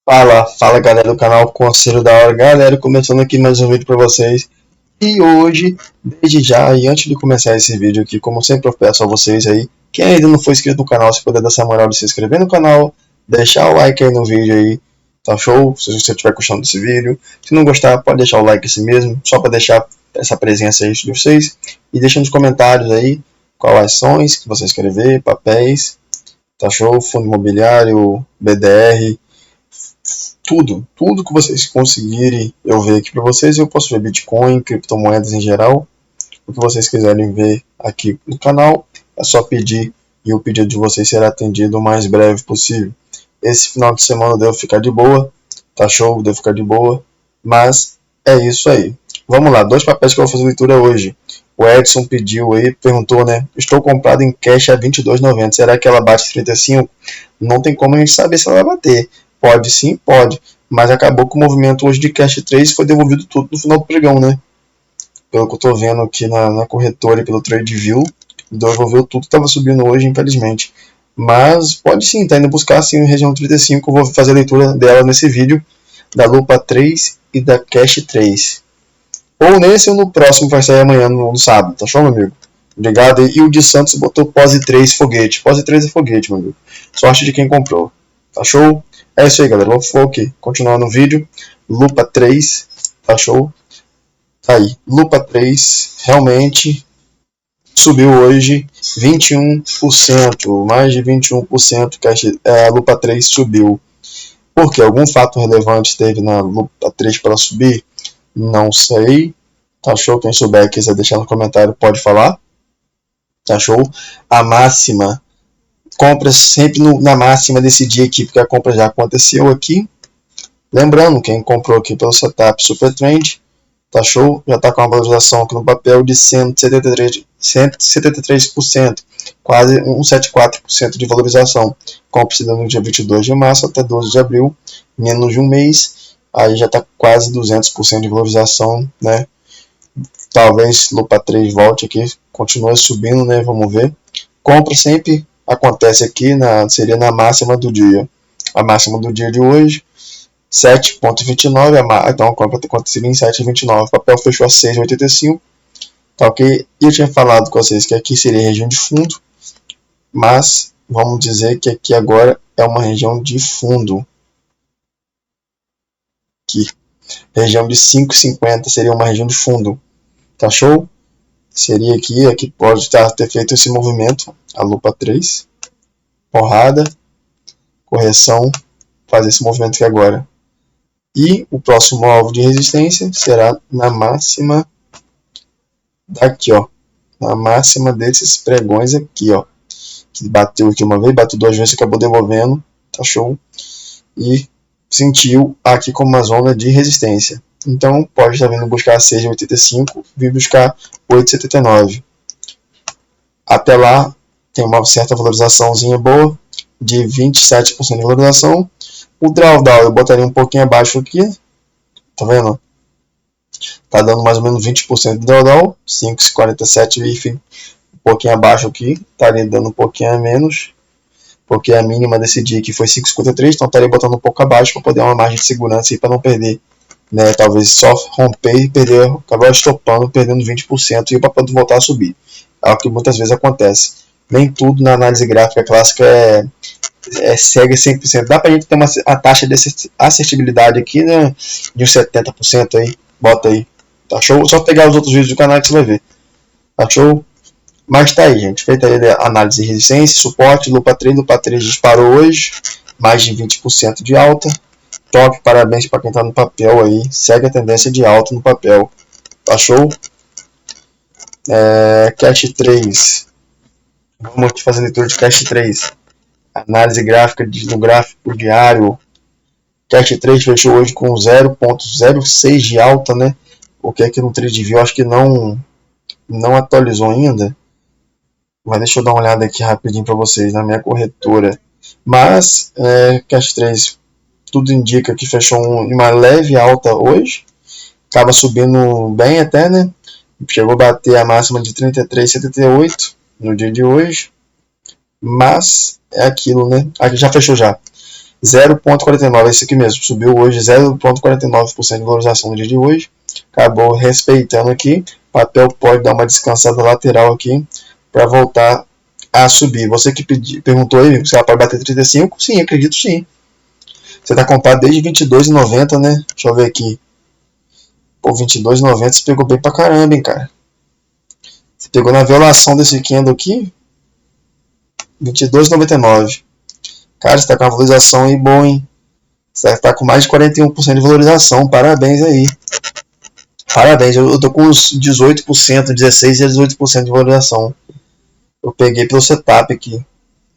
Fala galera do canal Conselho da Hora. Galera, começando aqui mais um vídeo para vocês. E hoje, desde já, e antes de começar esse vídeo aqui, como sempre eu peço a vocês aí, quem ainda não foi inscrito no canal, se puder dar essa moral de se inscrever no canal, deixar o like aí no vídeo aí, tá show? Se você estiver gostando desse vídeo. Se não gostar, pode deixar o like assim mesmo, só para deixar essa presença aí de vocês. E deixa nos comentários aí quais ações que vocês querem ver, papéis, tá show? Fundo imobiliário, BDR, tudo que vocês conseguirem eu ver aqui para vocês. Eu posso ver Bitcoin, criptomoedas em geral, o que vocês quiserem ver aqui no canal, é só pedir e o pedido de vocês será atendido o mais breve possível. Esse final de semana deu ficar de boa, tá show, deu ficar de boa, mas é isso aí. Vamos lá, dois papéis que eu vou fazer leitura hoje. O Edson pediu aí, perguntou, né? Estou comprado em cash a 22,90. Será que ela bate 35? Não tem como a gente saber se ela vai bater. Pode sim, pode. Mas acabou que o movimento hoje de Cash 3 foi devolvido tudo no final do pregão, né? Pelo que eu tô vendo aqui na corretora e pelo TradeView, devolveu tudo que estava subindo hoje, infelizmente. Mas pode sim, tá indo buscar sim a região 35. Eu vou fazer a leitura dela nesse vídeo, da Lupa 3 e da Cash 3. Ou nesse ou no próximo, vai sair amanhã, no sábado, tá show, meu amigo? Obrigado. E o de Santos botou pose 3 foguete. Pose 3 é foguete, meu amigo. Sorte de quem comprou. Tá show? É isso aí, galera. Vamos aqui. Continuar no vídeo. Lupa 3. Tá show? Tá aí. Lupa 3 realmente subiu hoje 21%. Mais de 21% que a Lupa 3 subiu. Por quê? Algum fato relevante teve na Lupa 3 para subir? Não sei. Tá show? Quem souber quiser deixar no comentário pode falar. Tá show? A máxima, compra sempre na máxima desse dia aqui, porque a compra já aconteceu aqui. Lembrando, quem comprou aqui pelo setup Supertrend, tá show? Já está com uma valorização aqui no papel de 173%, quase 174% de valorização. Compra-se no dia 22 de março até 12 de abril, menos de um mês, aí já está quase 200% de valorização, né? Talvez Lupa 3 volte aqui, continue subindo, né? Vamos ver. Compra sempre acontece aqui, seria na máxima do dia. A máxima do dia de hoje, 7,29, então a compra aconteceria em 7,29. O papel fechou a 6,85. Tá ok? E eu tinha falado com vocês que aqui seria região de fundo, mas vamos dizer que aqui agora é uma região de fundo. Aqui, região de 5,50 seria uma região de fundo. Tá show? Seria aqui pode ter feito esse movimento, a Lupa 3, porrada, correção, fazer esse movimento aqui agora. E o próximo alvo de resistência será na máxima daqui, ó, na máxima desses pregões aqui, ó, que bateu aqui uma vez, bateu duas vezes, acabou devolvendo, tá show? E sentiu aqui como uma zona de resistência. Então pode estar vindo buscar 6,85, vir buscar 8,79. Até lá tem uma certa valorizaçãozinha boa, de 27% de valorização. O drawdown eu botaria um pouquinho abaixo aqui, tá vendo? Tá dando mais ou menos 20% de drawdown, 5,47, enfim, um pouquinho abaixo aqui, estaria dando um pouquinho a menos, porque a mínima desse dia aqui foi 5,53, então estaria botando um pouco abaixo para poder dar uma margem de segurança e para não perder, né? Talvez só romper e perder, acabar estopando, perdendo 20% e para poder voltar a subir. É o que muitas vezes acontece. Nem tudo na análise gráfica clássica segue 100%. Dá pra gente ter a taxa de assertibilidade aqui, né, de uns 70% aí. Bota aí. Tá show? Só pegar os outros vídeos do canal que você vai ver. Tá show? Mas tá aí, gente. Feita aí a análise de resistência, suporte, Lupa 3. Lupa 3 disparou hoje. Mais de 20% de alta. Top, parabéns para quem tá no papel aí. Segue a tendência de alta no papel. Tá show? Cash 3. Vamos aqui fazer a leitura de Cash 3. Análise gráfica no gráfico diário. Cash 3 fechou hoje com 0,06 de alta, né? O que aqui no TradeView acho que não atualizou ainda. Mas deixa eu dar uma olhada aqui rapidinho para vocês na minha corretora. Mas Cash 3 tudo indica que fechou uma leve alta hoje. Acaba subindo bem até, né? Chegou a bater a máxima de 33,78 no dia de hoje. Mas é aquilo, né? Aqui já fechou já. 0,49, esse aqui mesmo, subiu hoje 0,49% de valorização no dia de hoje, acabou respeitando aqui, o papel pode dar uma descansada lateral aqui, para voltar a subir. Você que perguntou aí, se ela pode bater 35, sim, acredito sim. Você está comprado desde 22,90, né? Deixa eu ver aqui. Pô, 22,90 você pegou bem pra caramba, hein, cara. Você pegou na violação desse candle aqui, 22,99. Cara, você tá com uma valorização aí boa, hein? Você tá com mais de 41% de valorização. Parabéns aí. Parabéns, eu tô com uns 18%, 16% e 18% de valorização. Eu peguei pelo setup aqui,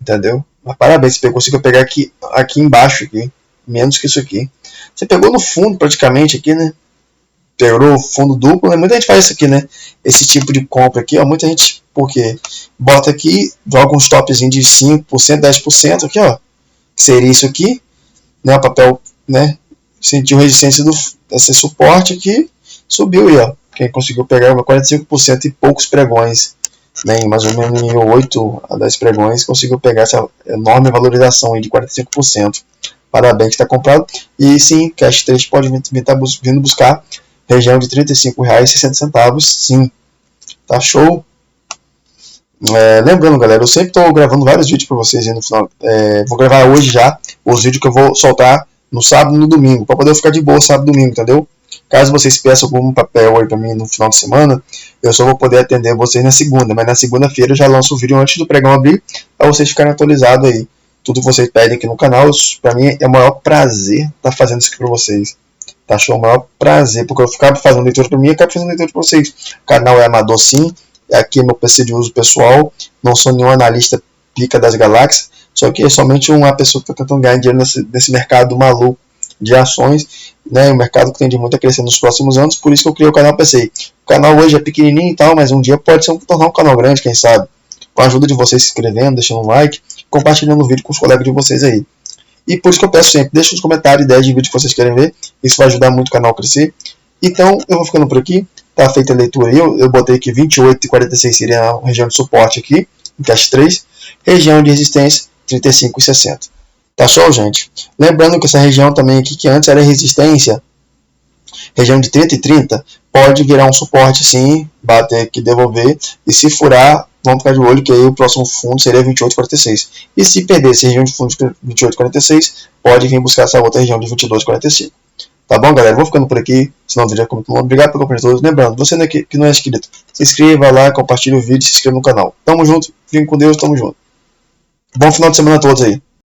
entendeu? Mas parabéns, você conseguiu pegar aqui embaixo, aqui, menos que isso aqui. Você pegou no fundo praticamente aqui, né? Pegou o fundo duplo, né? Muita gente faz isso aqui, né? Esse tipo de compra aqui, ó. Muita gente, porque bota aqui, joga um stopzinho de 5%, 10% aqui, ó. Que seria isso aqui, né? O papel, né? Sentiu resistência desse suporte aqui, subiu aí, ó. Quem conseguiu pegar 45% e poucos pregões, né, mais ou menos em 8 a 10 pregões, conseguiu pegar essa enorme valorização aí de 45%. Parabéns que está comprado. E sim, Cash 3 pode vindo buscar região de R$ 35,60, sim. Tá show? Lembrando, galera, eu sempre estou gravando vários vídeos para vocês aí no final. Vou gravar hoje já os vídeos que eu vou soltar no sábado e no domingo, para poder ficar de boa sábado e domingo, entendeu? Caso vocês peçam algum papel aí para mim no final de semana, eu só vou poder atender vocês na segunda, mas na segunda-feira eu já lanço o vídeo antes do pregão abrir, para vocês ficarem atualizados aí. Tudo que vocês pedem aqui no canal, para mim é o maior prazer estar fazendo isso aqui para vocês. Tá show? O maior prazer, porque eu ficava fazendo leitura para mim e acabo fazendo leitura para vocês. O canal é amador sim, aqui é meu PC de uso pessoal, não sou nenhum analista pica das galáxias, só que é somente uma pessoa que está tentando ganhar dinheiro nesse mercado maluco de ações, né? O mercado que tende muito a crescer nos próximos anos, por isso que eu criei o canal PC. O canal hoje é pequenininho e tal, mas um dia pode tornar um canal grande, quem sabe? Com a ajuda de vocês se inscrevendo, deixando um like, compartilhando o vídeo com os colegas de vocês aí. E por isso que eu peço sempre, deixe nos comentários ideias de vídeos que vocês querem ver, isso vai ajudar muito o canal a crescer. Então, eu vou ficando por aqui, tá feita a leitura aí, eu botei aqui 28,46 seria a região de suporte aqui, em Cash 3, região de resistência 35,60. Tá show, gente? Lembrando que essa região também aqui, que antes era resistência, região de 30 e 30, pode virar um suporte sim, bater aqui, devolver, e se furar, vamos ficar de olho que aí o próximo fundo seria 28,46. E se perder essa região de fundo de 28,46, pode vir buscar essa outra região de 22,45. Tá bom, galera? Vou ficando por aqui, senão o vídeo é muito longo. Obrigado pelo acompanhar todos. Lembrando, você que não é inscrito, se inscreva lá, compartilhe o vídeo, se inscreva no canal. Tamo junto, fiquem com Deus, tamo junto. Bom final de semana a todos aí.